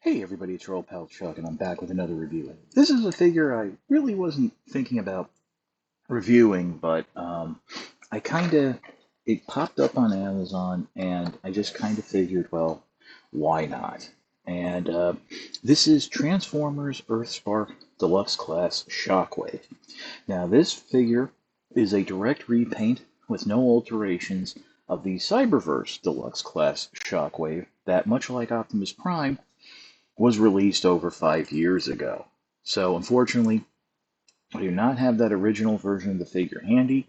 Hey everybody, it's your old pal Chuck, and I'm back with another review. This is a figure I really wasn't thinking about reviewing, but I it popped up on Amazon, and I just kind of figured, well, why not? And this is Transformers Earthspark Deluxe Class Shockwave. Now, this figure is a direct repaint with no alterations of the Cyberverse Deluxe Class Shockwave that, much like Optimus Prime, was released over 5 years ago. So unfortunately, I do not have that original version of the figure handy.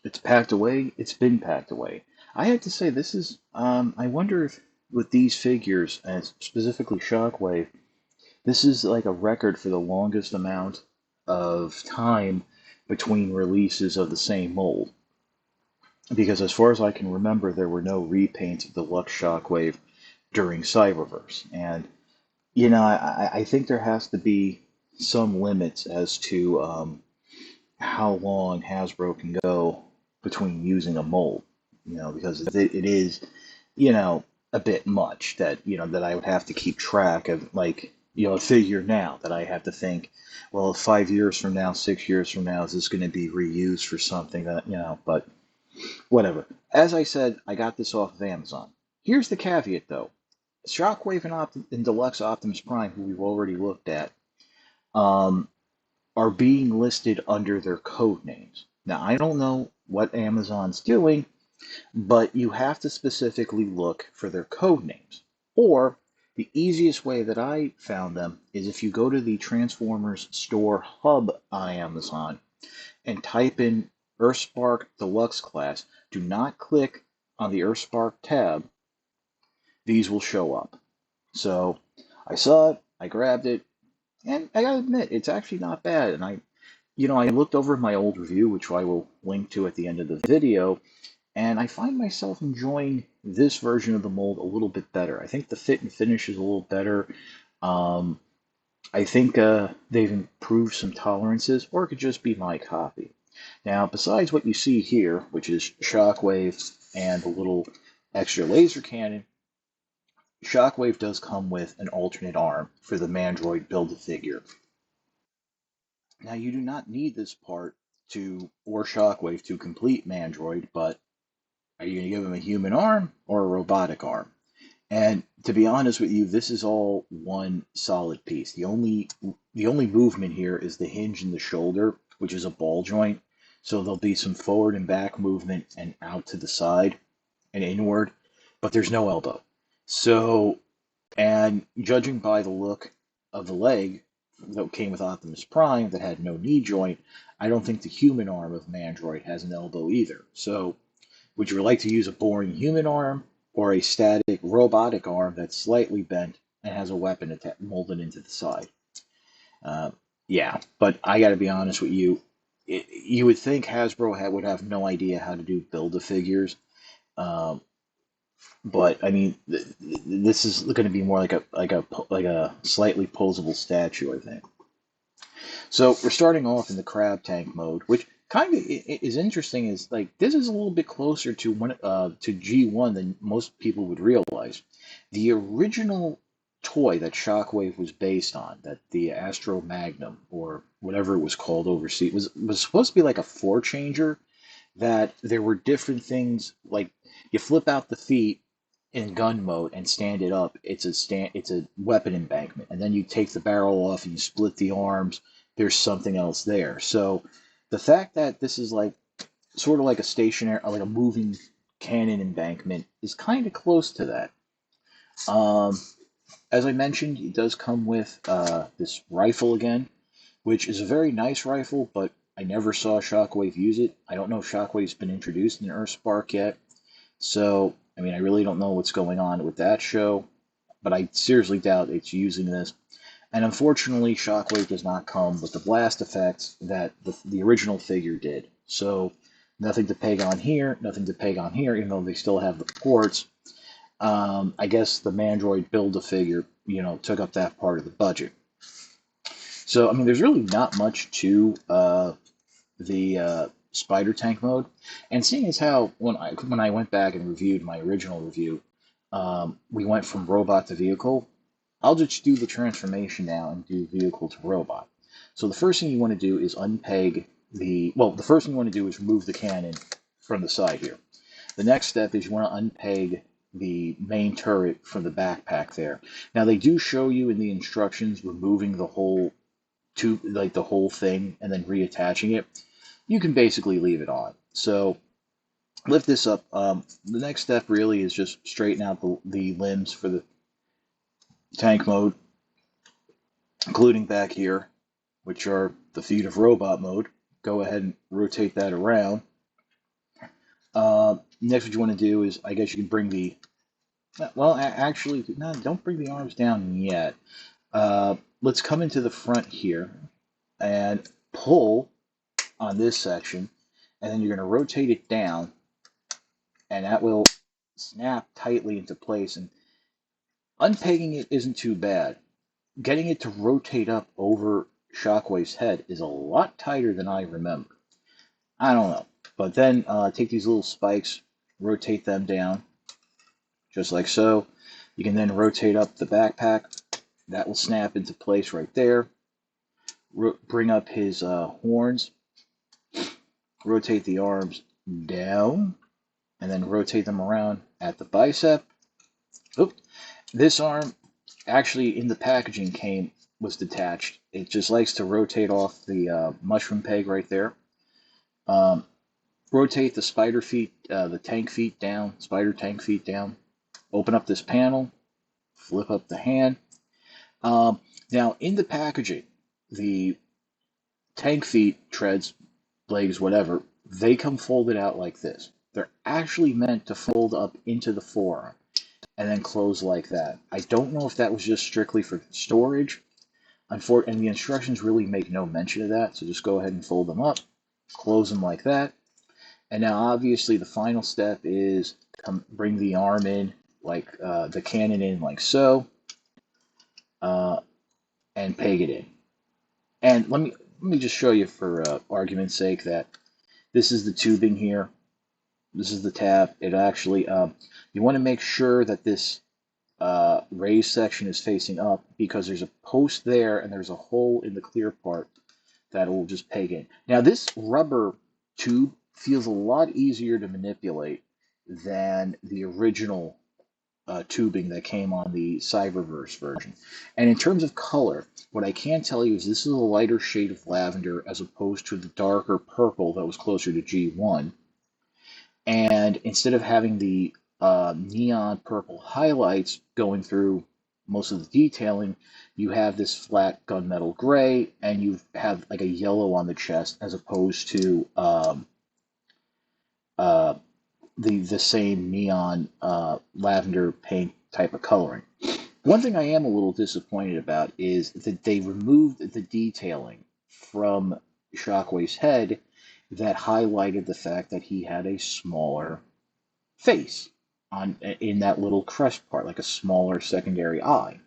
It's packed away. It's been packed away. I have to say, this is. I wonder if with these figures, and specifically Shockwave, this is like a record for the longest amount of time between releases of the same mold. Because as far as I can remember, there were no repaints of the Deluxe Shockwave during Cyberverse, and I think there has to be some limits as to how long Hasbro can go between using a mold, because it is, a bit much that I would have to keep track of, like, a figure now that I have to think, well, 5 years from now, 6 years from now, is this going to be reused for something but whatever. As I said, I got this off of Amazon. Here's the caveat, though. Shockwave and Deluxe Optimus Prime, who we've already looked at, um, are being listed under their code names. Now, I don't know what Amazon's doing, but you have to specifically look for their code names. Or the easiest way that I found them is if you go to the Transformers Store Hub on Amazon and type in Earthspark Deluxe Class. Do not click on the Earthspark tab. These will show up. So I saw it, I grabbed it, and I gotta admit, it's actually not bad. And I looked over my old review, which I will link to at the end of the video, and I find myself enjoying this version of the mold a little bit better. I think the fit and finish is a little better. Um, I think they've improved some tolerances, or it could just be my copy. Now, besides what you see here, which is Shockwave and a little extra laser cannon, Shockwave does come with an alternate arm for the Mandroid Build-A-Figure. Now, you do not need this part or Shockwave to complete Mandroid, but are you going to give him a human arm or a robotic arm? And to be honest with you, this is all one solid piece. The only movement here is the hinge in the shoulder, which is a ball joint. So there'll be some forward and back movement and out to the side and inward, but there's no elbow. So, and judging by the look of the leg that came with Optimus Prime that had no knee joint, I don't think the human arm of Mandroid has an elbow either. So, would you like to use a boring human arm or a static robotic arm that's slightly bent and has a weapon molded into the side? Uh, yeah, but I got to be honest with you. You would think Hasbro would have no idea how to do Build-A-Figures, um, but I mean, this is going to be more like a slightly posable statue, I think. So we're starting off in the crab tank mode, which kind of is interesting. Is like this is a little bit closer to G1 than most people would realize. The original toy that Shockwave was based on, that the Astro Magnum or whatever it was called overseas, was supposed to be like a four changer. That there were different things like you flip out the feet in gun mode and stand it up. It's a weapon embankment, and then you take the barrel off and you split the arms. There's something else there. So the fact that this is like sort of like a stationary, like a moving cannon embankment, is kind of close to that. Um, as I mentioned, it does come with this rifle again, which is a very nice rifle, but I never saw Shockwave use it. I don't know if Shockwave's been introduced in Earthspark yet. So, I mean, I really don't know what's going on with that show, but I seriously doubt it's using this. And unfortunately, Shockwave does not come with the blast effects that the original figure did. So, nothing to peg on here, nothing to peg on here, even though they still have the ports. I guess the Mandroid Build-A-Figure, took up that part of the budget. So, I mean, there's really not much to the spider tank mode. And seeing as how when I went back and reviewed my original review, we went from robot to vehicle. I'll just do the transformation now and do vehicle to robot. So the first thing you want to do is unpeg the first thing you want to do is remove the cannon from the side here. The next step is you want to unpeg the main turret from the backpack there. Now they do show you in the instructions removing the whole tube, like the whole thing, and then reattaching it. You can basically leave it on. So lift this up. The next step really is just straighten out the limbs for the tank mode, including back here, which are the feet of robot mode. Go ahead and rotate that around. Next, what you want to do is, I guess you can bring the, well, actually, no, don't bring the arms down yet. Let's come into the front here and pull on this section, and then you're going to rotate it down, and that will snap tightly into place. And unpegging it isn't too bad. Getting it to rotate up over Shockwave's head is a lot tighter than I remember. I don't know. But then take these little spikes, rotate them down, just like so. You can then rotate up the backpack. That will snap into place right there. Bring up his horns. Rotate the arms down, and then rotate them around at the bicep. Oop. This arm, actually in the packaging was detached. It just likes to rotate off the mushroom peg right there. Rotate the spider feet, the tank feet down, spider tank feet down. Open up this panel, flip up the hand. Now in the packaging, the tank feet, treads, legs, whatever, they come folded out like this. They're actually meant to fold up into the forearm and then close like that. I don't know if that was just strictly for storage. And the instructions really make no mention of that, so just go ahead and fold them up, close them like that. And now obviously the final step is bring the arm in, like the cannon in like so, and peg it in. And let me just show you for argument's sake that this is the tubing here. This is the tab. It actually, you want to make sure that this raised section is facing up, because there's a post there and there's a hole in the clear part that will just peg in. Now this rubber tube feels a lot easier to manipulate than the original tubing that came on the Cyberverse version. And in terms of color, what I can tell you is this is a lighter shade of lavender as opposed to the darker purple that was closer to G1. And instead of having the neon purple highlights going through most of the detailing, you have this flat gunmetal gray, and you have like a yellow on the chest as opposed to the same neon lavender paint type of coloring. One thing I am a little disappointed about is that they removed the detailing from Shockwave's head that highlighted the fact that he had a smaller face in that little crest part, like a smaller secondary eye.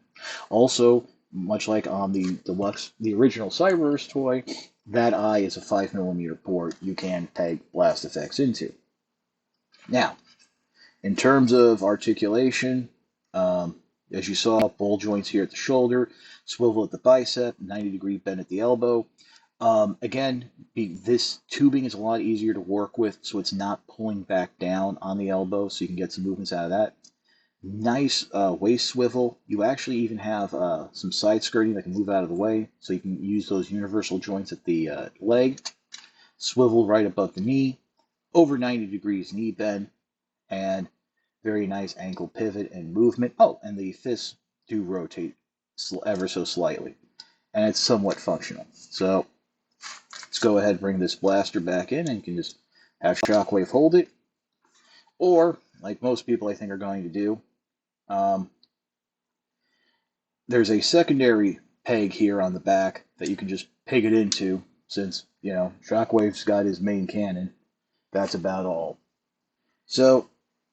Also, much like on the Deluxe, the original Cyberverse toy, that eye is a 5mm port you can peg blast effects into. Now, in terms of articulation, as you saw, ball joints here at the shoulder, swivel at the bicep, 90-degree bend at the elbow. Again, this tubing is a lot easier to work with, so it's not pulling back down on the elbow, so you can get some movements out of that. Nice waist swivel. You actually even have some side skirting that can move out of the way, so you can use those universal joints at the leg. Swivel right above the knee, over 90 degrees knee bend, and very nice ankle pivot and movement. Oh, and the fists do rotate ever so slightly, and it's somewhat functional. So let's go ahead and bring this blaster back in, and you can just have Shockwave hold it. Or, like most people I think are going to do, there's a secondary peg here on the back that you can just peg it into, since, you know, Shockwave's got his main cannon. That's about all. So,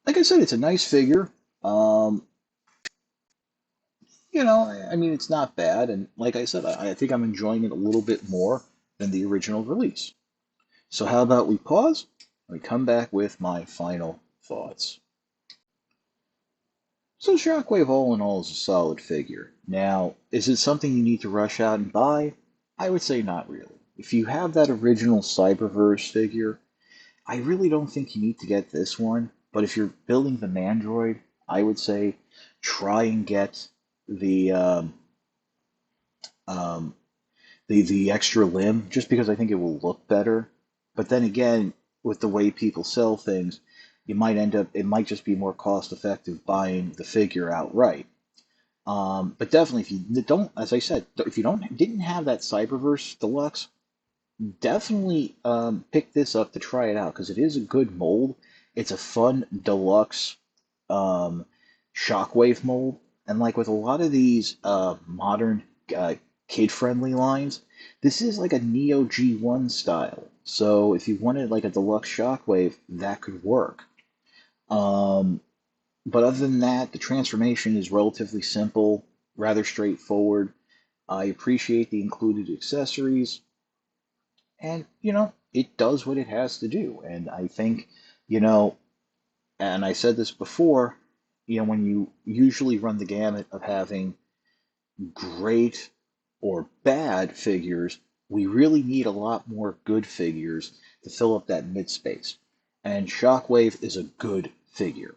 like I said, it's a nice figure. You know, I mean, it's not bad, and like I said, I think I'm enjoying it a little bit more than the original release. So how about we pause, and we come back with my final thoughts. So Shockwave all in all is a solid figure. Now, is it something you need to rush out and buy? I would say not really. If you have that original Cyberverse figure, I really don't think you need to get this one. But if you're building the Mandroid, I would say try and get the um, the extra limb, just because I think it will look better. But then again, with the way people sell things, you might end up it might just be more cost effective buying the figure outright. But definitely, if you don't, as I said, if you don't didn't have that Cyberverse Deluxe, definitely pick this up to try it out because it is a good mold. It's a fun deluxe um, Shockwave mold, and like with a lot of these modern kid-friendly lines, this is like a Neo G1 style. So if you wanted like a deluxe Shockwave, that could work. Um, but other than that, the transformation is relatively simple, rather straightforward. I appreciate the included accessories, and it does what it has to do. And I think, you know, and I said this before, when you usually run the gamut of having great or bad figures, we really need a lot more good figures to fill up that mid space. And Shockwave is a good figure.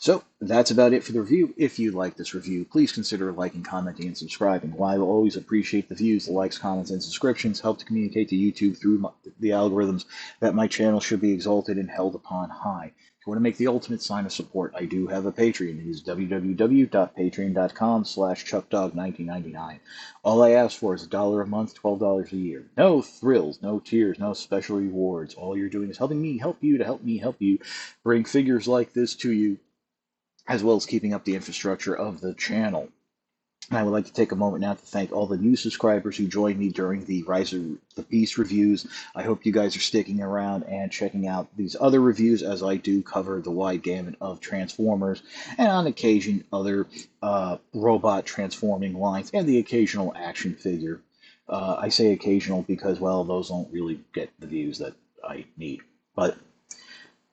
So that's about it for the review. If you like this review, please consider liking, commenting, and subscribing. While I will always appreciate the views, the likes, comments, and subscriptions help to communicate to YouTube through the algorithms that my channel should be exalted and held upon high. If you want to make the ultimate sign of support, I do have a Patreon. It is www.patreon.com/chuckdog1999. All I ask for is $1 a month, $12 a year. No thrills, no tiers, no special rewards. All you're doing is helping me help you to help me help you bring figures like this to you, as well as keeping up the infrastructure of the channel. I would like to take a moment now to thank all the new subscribers who joined me during the Rise of the Beast reviews. I hope you guys are sticking around and checking out these other reviews, as I do cover the wide gamut of Transformers and on occasion other robot transforming lines and the occasional action figure. I say occasional because, well, those don't really get the views that I need. But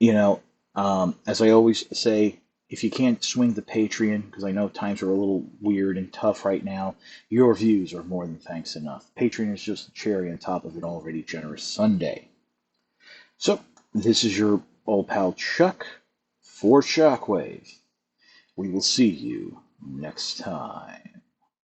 as I always say, if you can't swing the Patreon, because I know times are a little weird and tough right now, your views are more than thanks enough. Patreon is just the cherry on top of an already generous Sunday. So, this is your old pal Chuck for Shockwave. We will see you next time.